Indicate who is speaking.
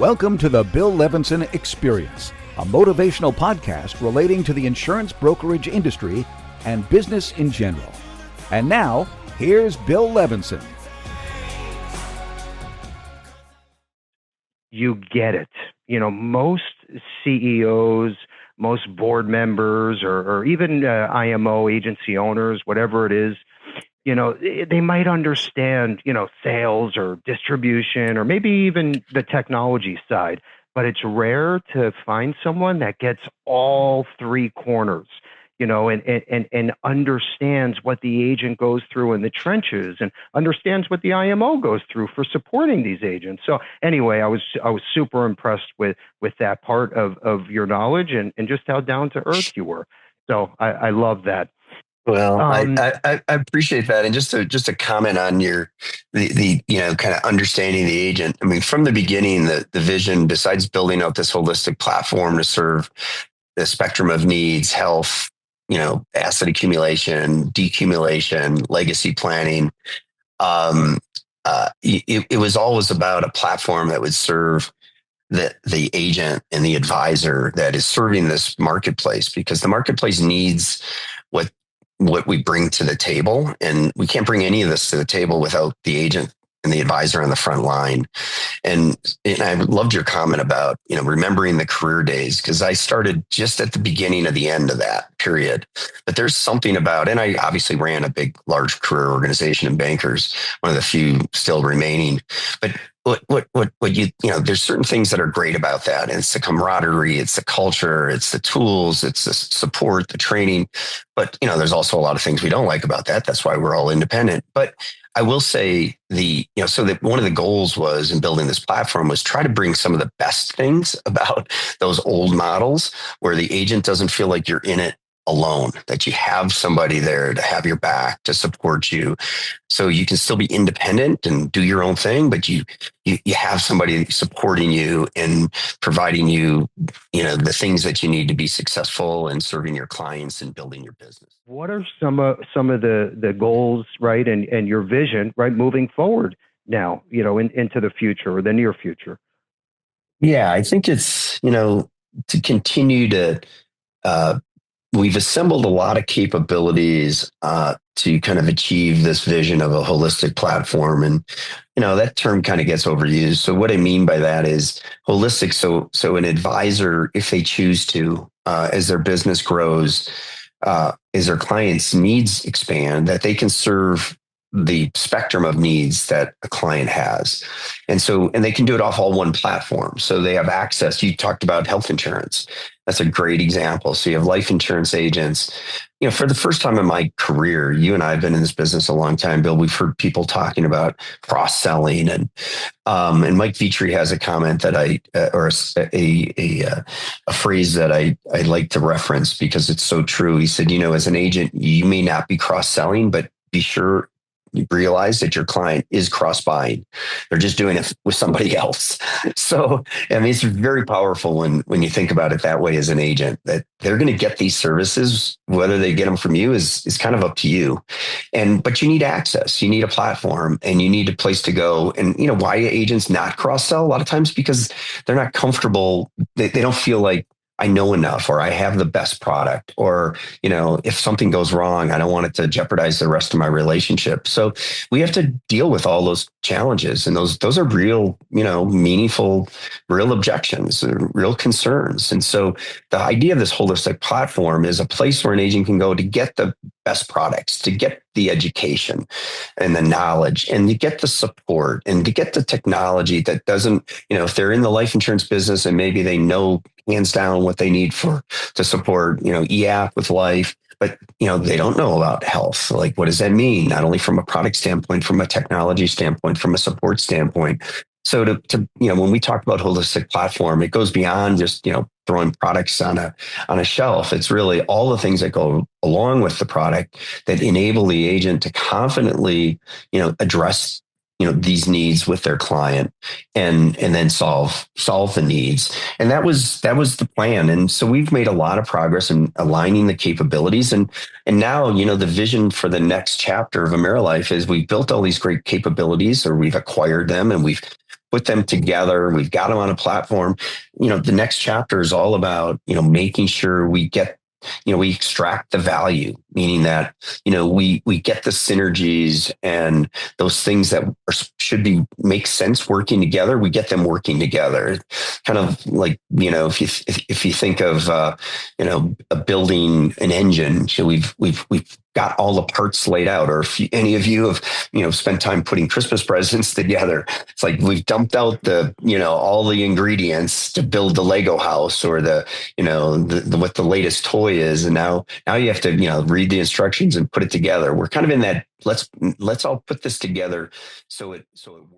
Speaker 1: Welcome to the Bill Levinson Experience, a motivational podcast relating to the insurance brokerage industry and business in general. And now, here's Bill Levinson.
Speaker 2: You get it. You know, most CEOs, most board members, or even IMO agency owners, whatever it is, you know, they might understand, you know, sales or distribution or maybe even the technology side, but it's rare to find someone that gets all three corners, you know, and understands what the agent goes through in the trenches and understands what the IMO goes through for supporting these agents. So anyway, I was super impressed with that part of your knowledge and just how down to earth you were. So I love that.
Speaker 3: Well, I appreciate that, and just to comment on the you know, kind of understanding the agent. I mean, from the beginning, the vision, besides building out this holistic platform to serve the spectrum of needs, health, you know, asset accumulation, decumulation, legacy planning, it was always about a platform that would serve the agent and the advisor that is serving this marketplace, because the marketplace needs what we bring to the table. And we can't bring any of this to the table without the agent and the advisor on the front line. And I loved your comment about, you know, remembering the career days, because I started just at the beginning of the end of that period. But there's something about, and I obviously ran a large career organization in bankers, one of the few still remaining. But what you know, there's certain things that are great about that. And it's the camaraderie, it's the culture, it's the tools, it's the support, the training. But, you know, there's also a lot of things we don't like about that. That's why we're all independent. But I will say so that one of the goals was in building this platform was try to bring some of the best things about those old models where the agent doesn't feel like you're in it alone, that you have somebody there to have your back, to support you, so you can still be independent and do your own thing, but you have somebody supporting you and providing you, you know, the things that you need to be successful in serving your clients and building your business.
Speaker 2: What are some of the goals, right, and your vision, right, moving forward now, you know, into the future or the near future?
Speaker 3: Yeah, I think it's, you know, to continue to we've assembled a lot of capabilities to kind of achieve this vision of a holistic platform. And, you know, that term kind of gets overused. So what I mean by that is holistic. So an advisor, if they choose to, as their business grows, as their clients' needs expand, that they can serve the spectrum of needs that a client has. And they can do it off all one platform. So they have access. You talked about health insurance. That's a great example. So you have life insurance agents. You know, for the first time in my career, you and I have been in this business a long time, Bill. We've heard people talking about cross-selling, and Mike Vitri has a comment that a phrase that I like to reference because it's so true. He said, you know, as an agent, you may not be cross-selling, but be sure you realize that your client is cross-buying. They're just doing it with somebody else. So, I mean, it's very powerful when you think about it that way as an agent, that they're going to get these services. Whether they get them from you is kind of up to you. But you need access. You need a platform and you need a place to go. And, you know, why agents not cross-sell? A lot of times because they're not comfortable. They don't feel like, I know enough, or I have the best product, or, you know, if something goes wrong, I don't want it to jeopardize the rest of my relationship. So we have to deal with all those challenges, and those are real, you know, meaningful, real objections, real concerns. And so the idea of this holistic platform is a place where an agent can go to get the best products, to get the education and the knowledge, and to get the support, and to get the technology that doesn't, you know, if they're in the life insurance business and maybe they know hands down what they need to support, you know, EAP with life, but, you know, they don't know about health. Like, what does that mean? Not only from a product standpoint, from a technology standpoint, from a support standpoint. So to you know, when we talk about holistic platform, it goes beyond just, you know, throwing products on a shelf. It's really all the things that go along with the product that enable the agent to confidently, you know, address, you know, these needs with their client and then solve the needs. And that was the plan. And so we've made a lot of progress in aligning the capabilities. And now, you know, the vision for the next chapter of AmeriLife is we've built all these great capabilities, or we've acquired them, and we've put them together. We've got them on a platform. The next chapter is all about, making sure we get, we extract the value, meaning that, we get the synergies and those things that make sense working together. We get them working together. Kind of like, if you think of, building an engine, so we've got all the parts laid out. Or if any of you have, spent time putting Christmas presents together, it's like we've dumped out all the ingredients to build the Lego house or what the latest toy is. And now you have to, read the instructions and put it together. We're kind of in that, let's all put this together so it works.